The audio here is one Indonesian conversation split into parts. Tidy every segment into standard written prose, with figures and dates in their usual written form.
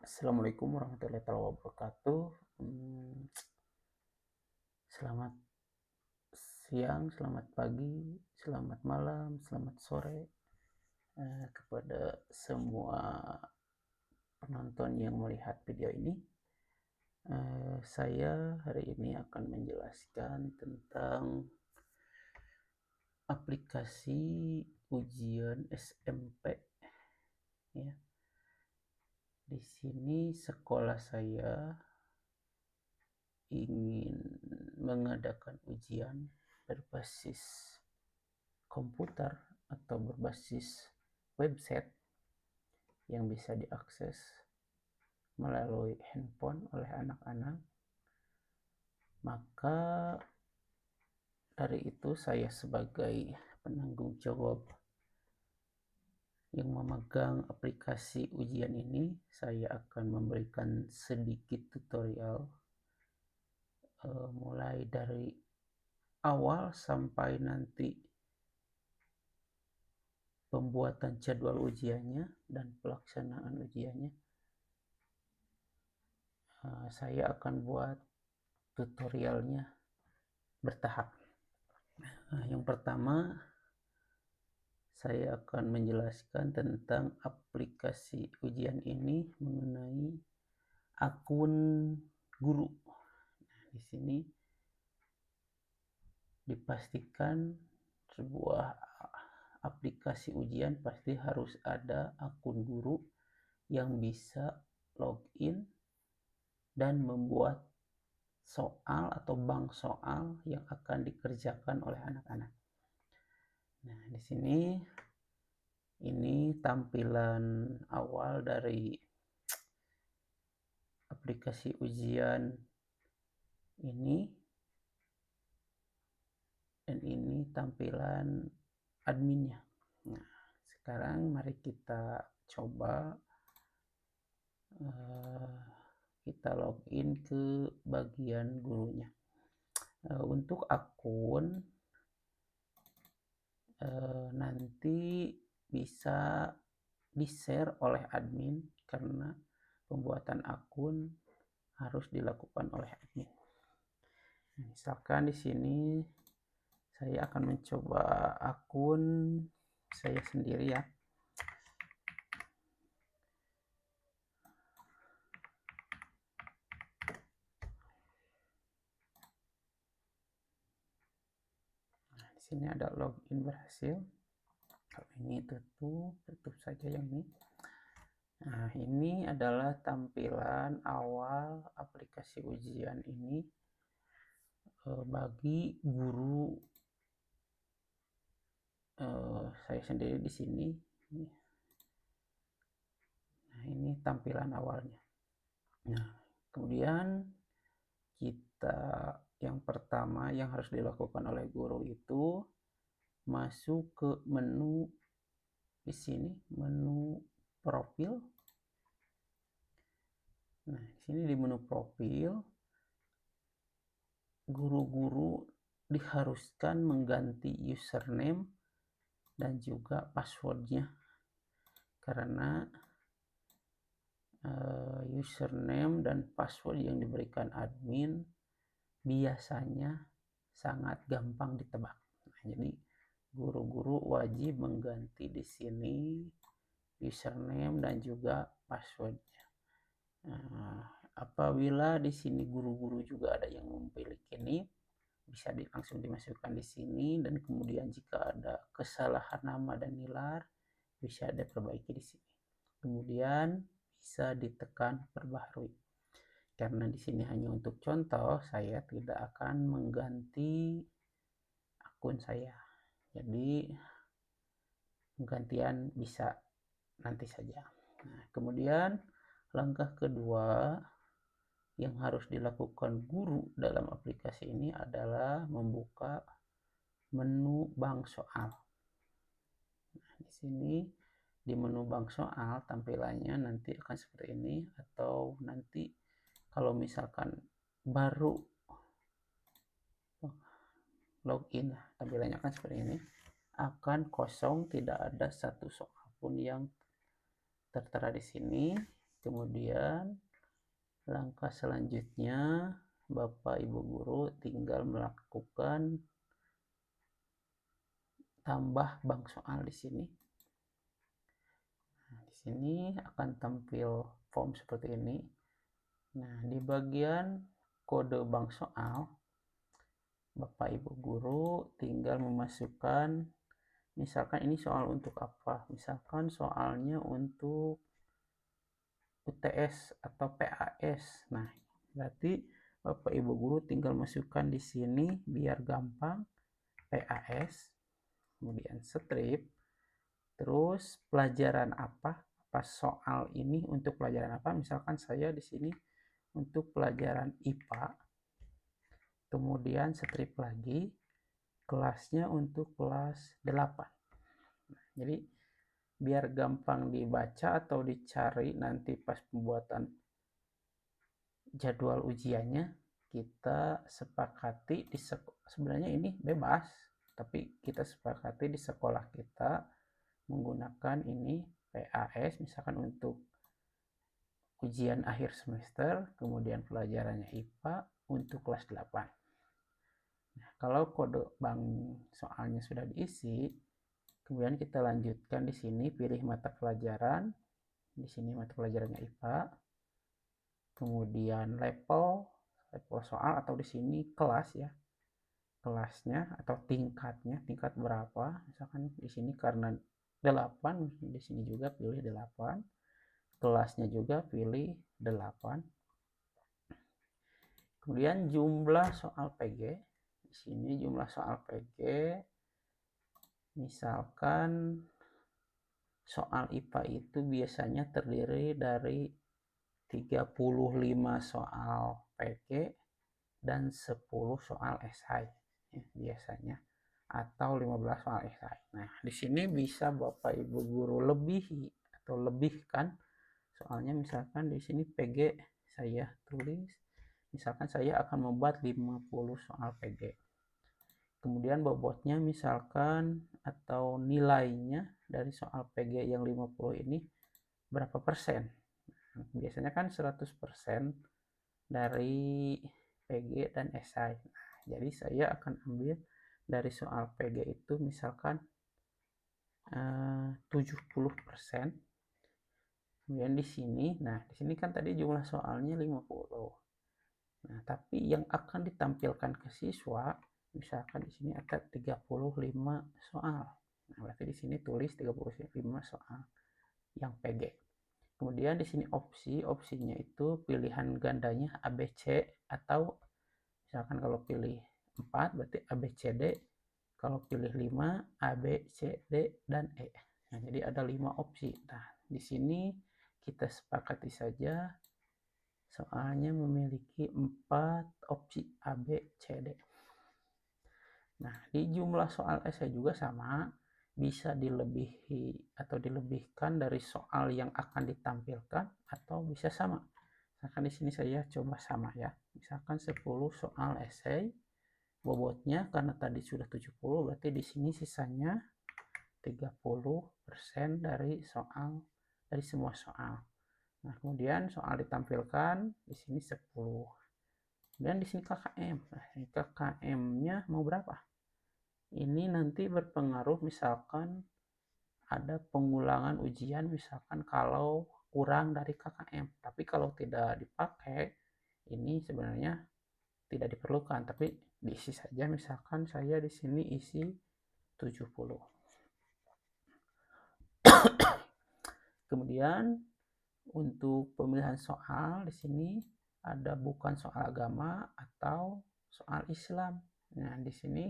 Assalamualaikum warahmatullahi wabarakatuh. Selamat siang, selamat pagi, selamat malam, selamat sore kepada semua penonton yang melihat video ini. Saya hari ini akan menjelaskan tentang aplikasi ujian SMP. Ya. Di sini sekolah saya ingin mengadakan ujian berbasis komputer atau berbasis website yang bisa diakses melalui handphone oleh anak-anak. Maka dari itu saya sebagai penanggung jawab yang memegang aplikasi ujian ini, saya akan memberikan sedikit tutorial mulai dari awal sampai nanti pembuatan jadwal ujiannya dan pelaksanaan ujiannya. Saya akan buat tutorialnya bertahap. Yang pertama, saya akan menjelaskan tentang aplikasi ujian ini mengenai akun guru. Di sini dipastikan sebuah aplikasi ujian pasti harus ada akun guru yang bisa login dan membuat soal atau bank soal yang akan dikerjakan oleh anak-anak. Nah, di sini ini tampilan awal dari aplikasi ujian ini, dan ini tampilan adminnya. Nah, sekarang mari kita coba kita login ke bagian gurunya. Untuk akun nanti bisa di-share oleh admin karena pembuatan akun harus dilakukan oleh admin. Misalkan di sini saya akan mencoba akun saya sendiri ya. Nah, di sini ada login berhasil. Kalau ini tutup saja yang ini. Nah, ini adalah tampilan awal aplikasi ujian ini bagi guru saya sendiri di sini. Nah, ini tampilan awalnya. Nah, kemudian kita yang pertama yang harus dilakukan oleh guru itu masuk ke menu di sini, menu profil. Nah, di sini di menu profil guru-guru diharuskan mengganti username dan juga passwordnya karena username dan password yang diberikan admin biasanya sangat gampang ditebak. Nah, jadi guru-guru wajib mengganti di sini username dan juga passwordnya. Nah, apabila di sini guru-guru juga ada yang memiliki NIP, bisa langsung dimasukkan di sini, dan kemudian jika ada kesalahan nama dan nilai bisa diperbaiki di sini. Kemudian bisa ditekan perbaharui. Karena di sini hanya untuk contoh, saya tidak akan mengganti akun saya. Jadi penggantian bisa nanti saja. Nah, kemudian langkah kedua yang harus dilakukan guru dalam aplikasi ini adalah membuka menu bank soal. Nah, di sini di menu bank soal tampilannya nanti akan seperti ini, atau nanti kalau misalkan baru login tampilannya akan seperti ini, akan kosong, tidak ada satu soal pun yang tertera di sini. Kemudian langkah selanjutnya Bapak Ibu guru tinggal melakukan tambah bank soal di sini. Nah, di sini akan tampil form seperti ini. Nah, di bagian kode bank soal, Bapak Ibu guru tinggal memasukkan, misalkan ini soal untuk apa? Misalkan soalnya untuk UTS atau PAS. Nah, berarti Bapak Ibu guru tinggal masukkan di sini biar gampang PAS, kemudian strip, terus pelajaran apa soal ini untuk pelajaran apa? Misalkan saya di sini untuk pelajaran IPA, kemudian strip lagi kelasnya untuk kelas 8. Nah, jadi biar gampang dibaca atau dicari nanti pas pembuatan jadwal ujiannya, kita sepakati sebenarnya ini bebas, tapi kita sepakati di sekolah kita menggunakan ini PAS, misalkan untuk ujian akhir semester, kemudian pelajarannya IPA untuk kelas 8. Nah, kalau kode bank soalnya sudah diisi, kemudian kita lanjutkan di sini, pilih mata pelajaran. Di sini mata pelajarannya IPA. Kemudian level soal, atau di sini kelas ya. Kelasnya atau tingkatnya, tingkat berapa? Misalkan di sini karena 8, di sini juga pilih 8. Kelasnya juga pilih 8. Kemudian jumlah soal PG. Di sini jumlah soal PG, misalkan soal IPA itu biasanya terdiri dari 35 soal PG dan 10 soal esai ya, biasanya, atau 15 soal esai. Nah, di sini bisa Bapak Ibu guru lebihi atau lebihkan soalnya. Misalkan di sini PG saya tulis, misalkan saya akan membuat 50 soal PG. Kemudian bobotnya misalkan atau nilainya dari soal PG yang 50 ini berapa persen. Biasanya kan 100% dari PG dan esai. Jadi saya akan ambil dari soal PG itu misalkan 70%. Kemudian di sini, nah di sini kan tadi jumlah soalnya 50. Nah, tapi yang akan ditampilkan ke siswa, misalkan di sini ada 35 soal. Nah, berarti di sini tulis 35 soal yang PG. Kemudian di sini opsinya itu pilihan gandanya ABC, atau misalkan kalau pilih 4 berarti ABCD, kalau pilih 5 ABCD dan E. Nah, jadi ada 5 opsi. Nah, di sini kita sepakati saja soalnya memiliki 4 opsi ABCD. Nah, di jumlah soal esai juga sama, bisa dilebihi atau dilebihkan dari soal yang akan ditampilkan, atau bisa sama. Misalkan di sini saya coba sama ya. Misalkan 10 soal esai, bobotnya karena tadi sudah 70, berarti di sini sisanya 30% dari semua soal. Nah, kemudian soal ditampilkan di sini 10. Dan di sini KKM. Nah, KKM-nya mau berapa? Ini nanti berpengaruh, misalkan ada pengulangan ujian, misalkan kalau kurang dari KKM. Tapi kalau tidak dipakai, ini sebenarnya tidak diperlukan, tapi diisi saja. Misalkan saya di sini isi 70. Kemudian untuk pemilihan soal di sini ada bukan soal agama atau soal Islam. Nah, di sini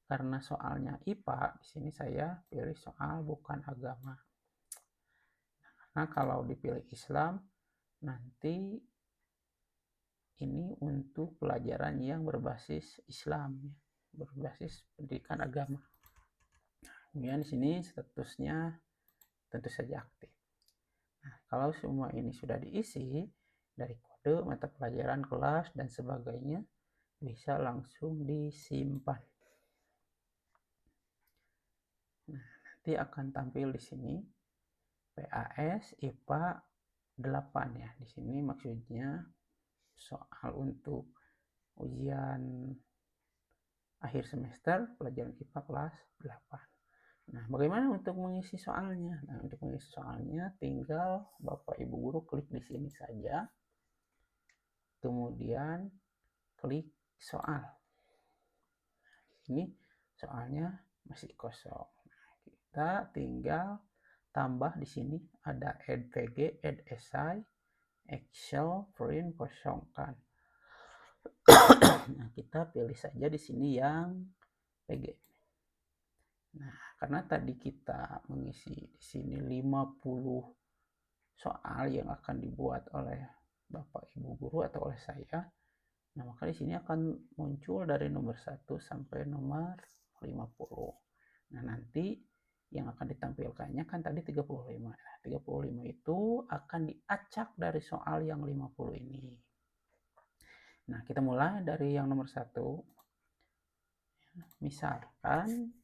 karena soalnya IPA, di sini saya pilih soal bukan agama. Nah, kalau dipilih Islam, nanti ini untuk pelajaran yang berbasis Islam, berbasis pendidikan agama. Kemudian di sini statusnya tentu saja aktif. Nah, kalau semua ini sudah diisi dari kode, mata pelajaran, kelas, dan sebagainya, bisa langsung disimpan. Nah, nanti akan tampil di sini PAS, IPA, 8 ya. Di sini maksudnya soal untuk ujian akhir semester pelajaran IPA kelas 8. Nah, bagaimana untuk mengisi soalnya? Nah, untuk mengisi soalnya tinggal Bapak Ibu guru klik di sini saja. Kemudian klik soal. Ini soalnya masih kosong. Kita tinggal tambah di sini ada add PG, add essay, Excel, print, kosongkan. Nah, kita pilih saja di sini yang PG. Nah, karena tadi kita mengisi di sini 50 soal yang akan dibuat oleh Bapak Ibu guru atau oleh saya. Nah, maka di sini akan muncul dari nomor 1 sampai nomor 50. Nah, nanti yang akan ditampilkannya kan tadi 35. Nah, 35 itu akan diacak dari soal yang 50 ini. Nah, kita mulai dari yang nomor 1. Misalkan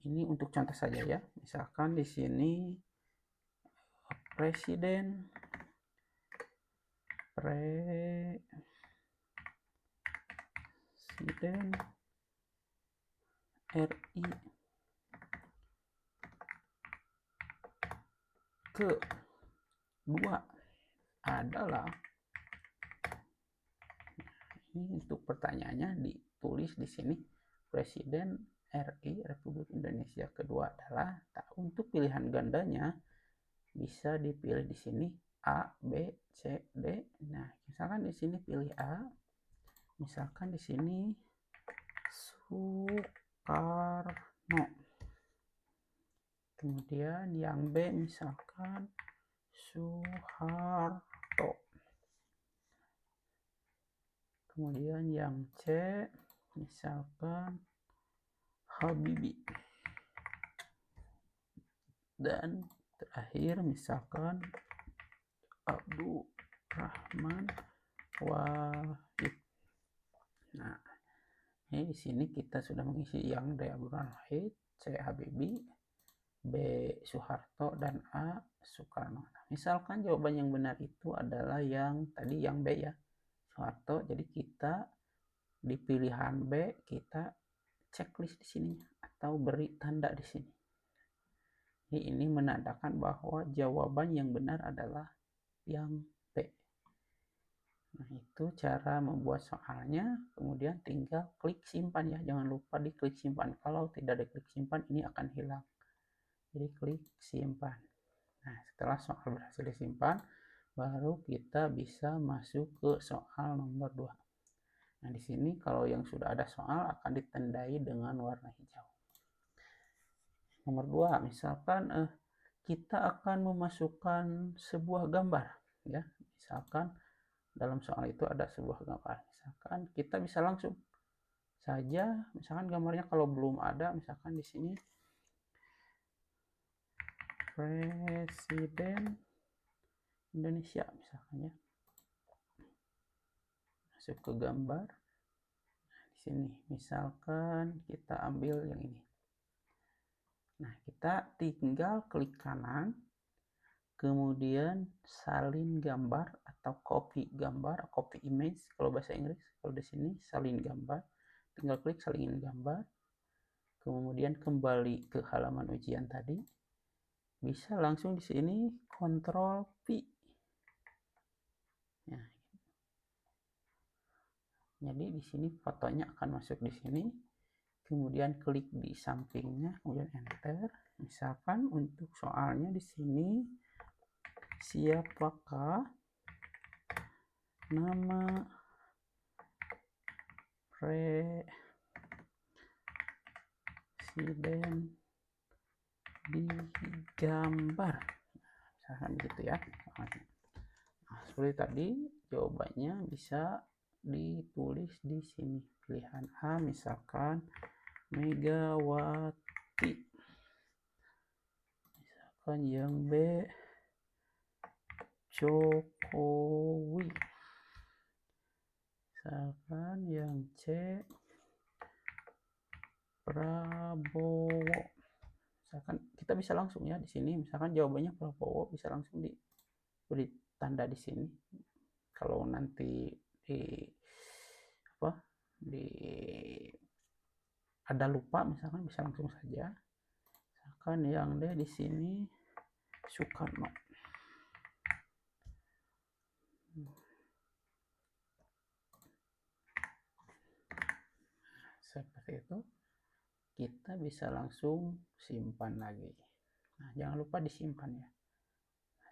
ini untuk contoh saja ya. Misalkan di sini Presiden RI kedua adalah, ini untuk pertanyaannya ditulis di sini Presiden RI Republik Indonesia kedua adalah. Nah, untuk pilihan gandanya bisa dipilih di sini A, B, C, D. Nah, misalkan di sini pilih A, misalkan di sini Soekarno. Kemudian yang B misalkan Soeharto. Kemudian yang C misalkan Habibie. Dan terakhir misalkan Abdurrahman Wahid. Nah, ini di sini kita sudah mengisi yang D Abdurrahman Wahid, C Habibie, B Soeharto, dan A Soekarno. Nah, misalkan jawaban yang benar itu adalah yang tadi yang B ya, Soeharto. Jadi kita di pilihan B kita checklist di sini atau beri tanda di sini. Ini menandakan bahwa jawaban yang benar adalah yang B. Nah, itu cara membuat soalnya. Kemudian tinggal klik simpan ya. Jangan lupa diklik simpan. Kalau tidak diklik simpan ini akan hilang. Jadi klik simpan. Nah, setelah soal berhasil disimpan, baru kita bisa masuk ke soal nomor 2. Nah, di sini kalau yang sudah ada soal akan ditandai dengan warna hijau. Nomor 2, misalkan kita akan memasukkan sebuah gambar ya. Misalkan dalam soal itu ada sebuah gambar. Misalkan kita bisa langsung saja, misalkan gambarnya kalau belum ada, misalkan di sini Presiden Indonesia misalkan ya. Masuk ke gambar. Nah, di sini misalkan kita ambil yang ini. Nah, kita tinggal klik kanan, kemudian salin gambar atau copy gambar, copy image kalau bahasa Inggris. Kalau di sini salin gambar, tinggal klik salin gambar, kemudian kembali ke halaman ujian tadi. Bisa langsung di sini Ctrl V. Nah, jadi di sini fotonya akan masuk di sini. Kemudian klik di sampingnya, kemudian enter. Misalkan untuk soalnya di sini, siapakah nama presiden di gambar? Misalkan gitu ya. Nah, seperti tadi jawabannya bisa ditulis di sini. Pilihan A misalkan Megawati. Misalkan yang B Jokowi. Misalkan yang C Prabowo. Misalkan kita bisa langsung ya di sini, misalkan jawabannya Prabowo, bisa langsung diberi tanda di sini. Kalau nanti di ada lupa misalkan bisa langsung saja. Misalkan yang D di sini Soekarno. Seperti itu. Kita bisa langsung simpan lagi. Nah, jangan lupa disimpan ya.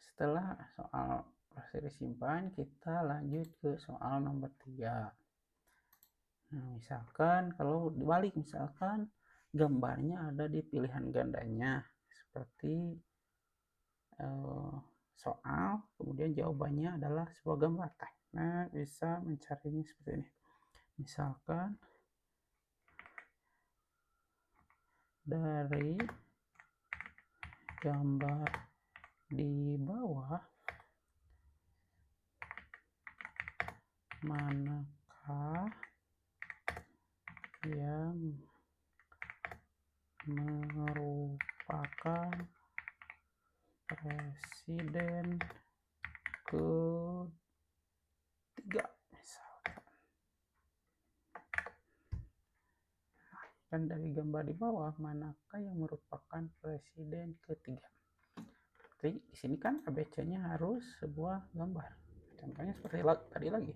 Setelah soal proses disimpan, kita lanjut ke soal nomor 3. Nah, misalkan kalau dibalik, misalkan gambarnya ada di pilihan gandanya seperti soal, kemudian jawabannya adalah sebuah gambar. Nah, bisa mencarinya seperti ini. Misalkan dari gambar di bawah, manakah yang merupakan presiden ketiga misalkan. Dan dari gambar di bawah, manakah yang merupakan presiden ketiga? Jadi di sini kan ABC-nya harus sebuah gambar. Contohnya seperti tadi lagi.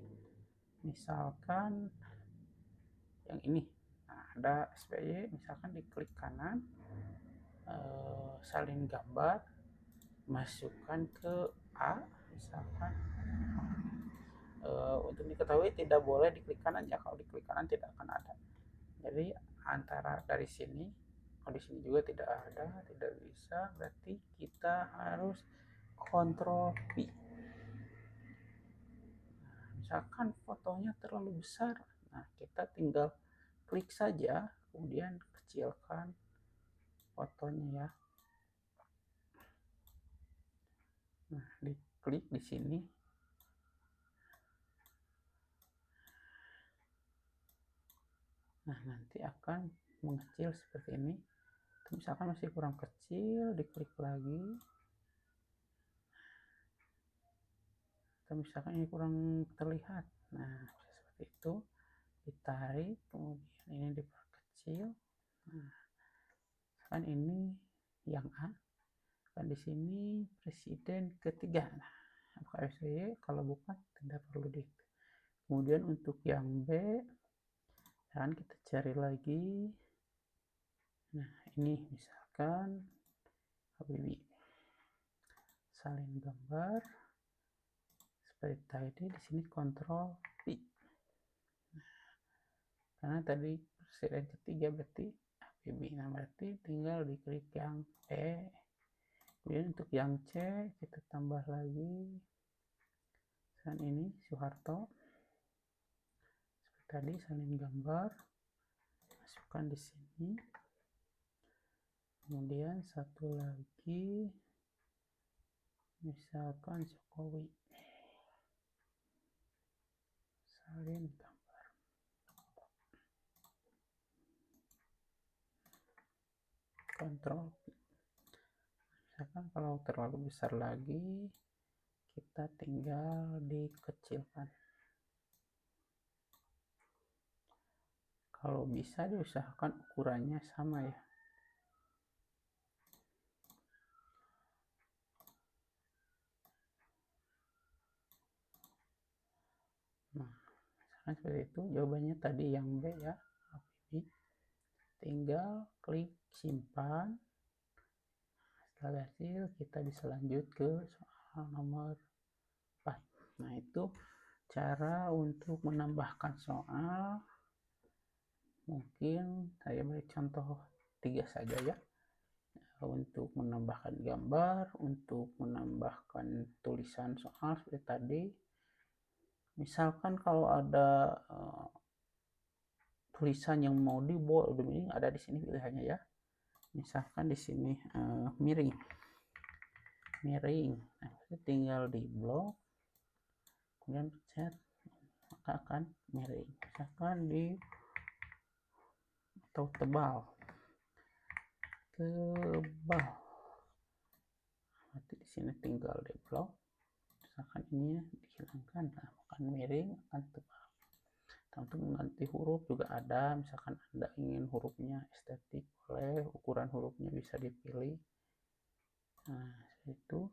Misalkan yang ini. Nah, ada SBY, misalkan diklik kanan, salin gambar, masukkan ke A, misalkan. Untuk diketahui tidak boleh diklik kanan ya, kalau diklik kanan tidak akan ada. Jadi antara dari sini, di sini juga tidak ada, tidak bisa, berarti kita harus Ctrl P. Nah, misalkan fotonya terlalu besar, nah kita tinggal klik saja, kemudian kecilkan fotonya ya. Nah, diklik di sini. Nah, nanti akan mengecil seperti ini. Misalkan masih kurang kecil, diklik lagi. Atau misalkan ini kurang terlihat. Nah, seperti itu. Ditarik, kemudian ini diperkecil. Nah, kan ini yang A. Kan di sini presiden ketiga. Nah, apakah SBY? Kalau bukan, tidak perlu di. Kemudian untuk yang B, dan kita cari lagi. Nah, ini misalkan Habibie. Salin gambar seperti tadi, di sini Ctrl V. Nah, karena tadi presiden ketiga berarti Habibie. Nah, berarti tinggal diklik yang E. Kemudian untuk yang C kita tambah lagi. Dan ini Soeharto. Seperti tadi salin gambar, masukkan di sini. Kemudian satu lagi misalkan Jokowi, salin gambar. Kontrol. Misalkan kalau terlalu besar lagi, kita tinggal dikecilkan. Kalau bisa diusahakan ukurannya sama ya. Nah, misalkan seperti itu, jawabannya tadi yang B ya, Habibie. Tinggal klik simpan. Setelah hasil, kita bisa lanjut ke soal nomor 4. Nah, itu cara untuk menambahkan soal. Mungkin saya beri contoh 3 saja ya. Untuk menambahkan gambar, untuk menambahkan tulisan soal seperti tadi. Misalkan kalau ada tulisan yang mau di bold, ini ada di sini pilihannya ya. Misalkan di sini miring. Nah, tinggal di blok, kemudian pencet, maka akan miring. Misalkan di atau tebal, tebal. Berarti di sini tinggal deblok. Misalkan ini dihilangkan, nah akan miring, akan tebal. Nah, untuk mengganti huruf juga ada, misalkan Anda ingin hurufnya estetik, boleh, ukuran hurufnya bisa dipilih. Nah, itu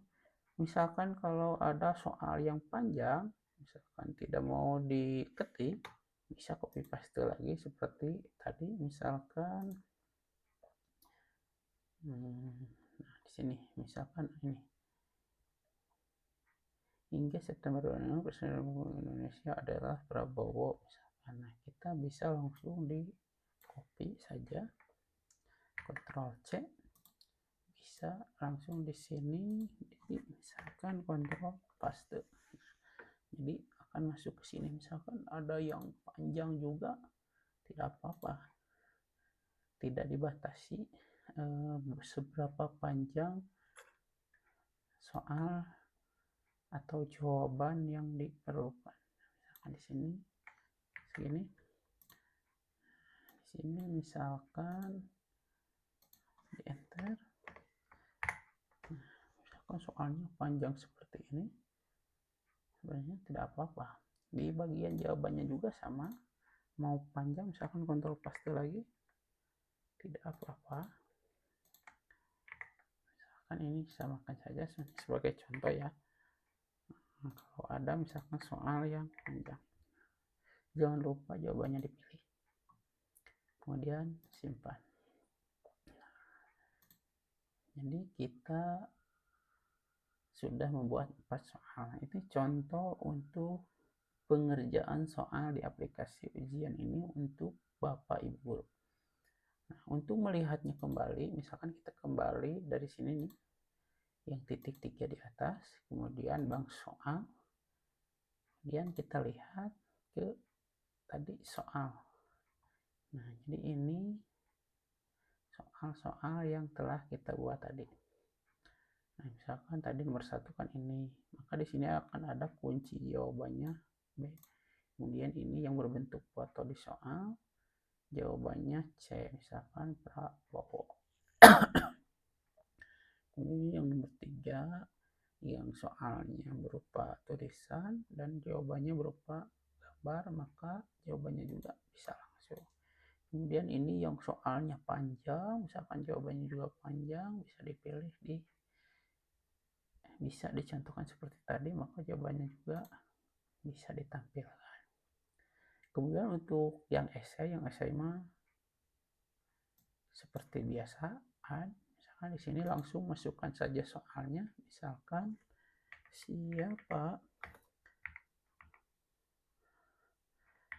misalkan kalau ada soal yang panjang, misalkan tidak mau diketik, bisa copy paste lagi seperti tadi, misalkan nah di sini misalkan ini, hingga September 2006 Presiden Republik Indonesia adalah Prabowo misalkan. Nah, kita bisa langsung di copy saja, Ctrl C, bisa langsung di sini, jadi misalkan Ctrl paste. Jadi akan masuk ke sini, misalkan ada yang panjang juga tidak apa-apa, tidak dibatasi seberapa panjang soal atau jawaban yang diperlukan. Misalkan di sini segini, di sini misalkan di enter. Nah, misalkan soalnya panjang seperti ini, sebenarnya tidak apa-apa. Di bagian jawabannya juga sama, mau panjang misalkan kontrol paste lagi, tidak apa-apa. Misalkan ini samakan saja sebagai contoh ya. Nah, kalau ada misalkan soal yang panjang, jangan lupa jawabannya dipilih, kemudian simpan. Jadi kita sudah membuat 4 soal. Itu contoh untuk pengerjaan soal di aplikasi ujian ini untuk Bapak Ibu guru. Nah, untuk melihatnya kembali, misalkan kita kembali dari sini nih, yang titik 3 di atas, kemudian bank soal, kemudian kita lihat ke tadi soal. Nah, jadi ini soal-soal yang telah kita buat tadi. Nah, misalkan tadi nomor 1 kan ini, maka di sini akan ada kunci jawabannya B. Kemudian ini yang berbentuk foto di soal, jawabannya C, misalkan Prabowo. Kemudian yang nomor 3, yang soalnya berupa tulisan dan jawabannya berupa gambar, maka jawabannya juga bisa langsung. Kemudian ini yang soalnya panjang, misalkan jawabannya juga panjang, bisa dipilih bisa dicontohkan seperti tadi, maka jawabannya juga bisa ditampilkan. Kemudian untuk yang esai mah seperti biasa, misalkan di sini langsung masukkan saja soalnya, misalkan siapa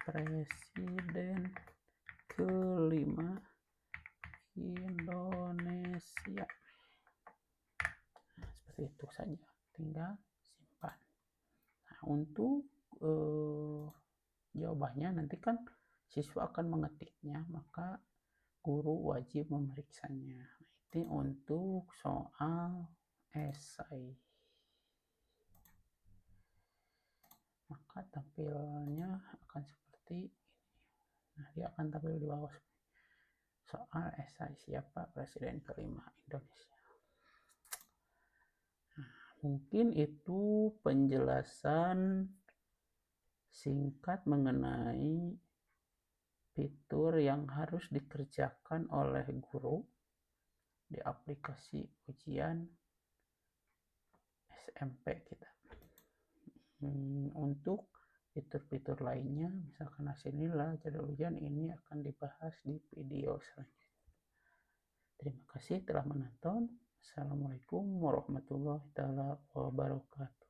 presiden kelima Indonesia. Nah, seperti itu saja, tinggal simpan. Nah, untuk jawabannya nanti kan siswa akan mengetiknya, maka guru wajib memeriksanya. Nah, itu untuk soal esai. Maka tampilnya akan seperti ini. Nah, dia akan tampil di bawah. Soal esai siapa presiden kelima Indonesia. Nah, mungkin itu penjelasan singkat mengenai fitur yang harus dikerjakan oleh guru di aplikasi ujian SMP kita. Untuk fitur-fitur lainnya, misalkan hasil nilai, jadwal ujian, ini akan dibahas di video selanjutnya. Terima kasih telah menonton. Assalamualaikum warahmatullahi wabarakatuh.